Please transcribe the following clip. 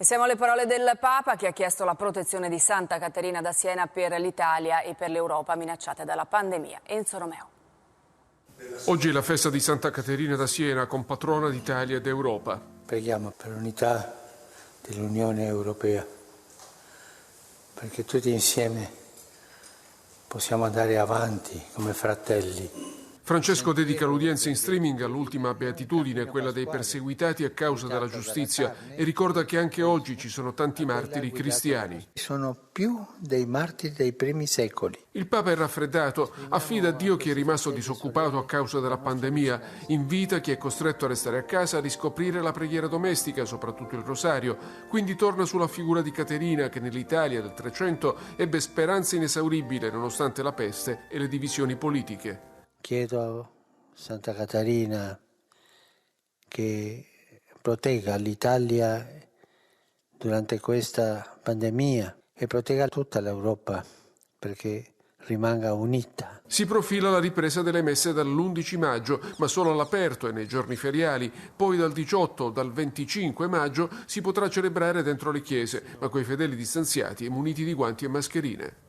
E siamo alle parole del Papa che ha chiesto la protezione di Santa Caterina da Siena per l'Italia e per l'Europa minacciate dalla pandemia. Enzo Romeo. Oggi è la festa di Santa Caterina da Siena, compatrona d'Italia ed Europa. Preghiamo per l'unità dell'Unione Europea, perché tutti insieme possiamo andare avanti come fratelli. Francesco dedica l'udienza in streaming all'ultima beatitudine, quella dei perseguitati a causa della giustizia, e ricorda che anche oggi ci sono tanti martiri cristiani. Sono più dei martiri dei primi secoli. Il Papa è raffreddato, affida a Dio chi è rimasto disoccupato a causa della pandemia, invita chi è costretto a restare a casa a riscoprire la preghiera domestica, soprattutto il rosario, quindi torna sulla figura di Caterina che nell'Italia del 300 ebbe speranza inesauribile nonostante la peste e le divisioni politiche. Chiedo a Santa Caterina che protegga l'Italia durante questa pandemia e protegga tutta l'Europa perché rimanga unita. Si profila la ripresa delle messe dall'11 maggio, ma solo all'aperto e nei giorni feriali. Poi dal 18 o dal 25 maggio si potrà celebrare dentro le chiese, ma coi fedeli distanziati e muniti di guanti e mascherine.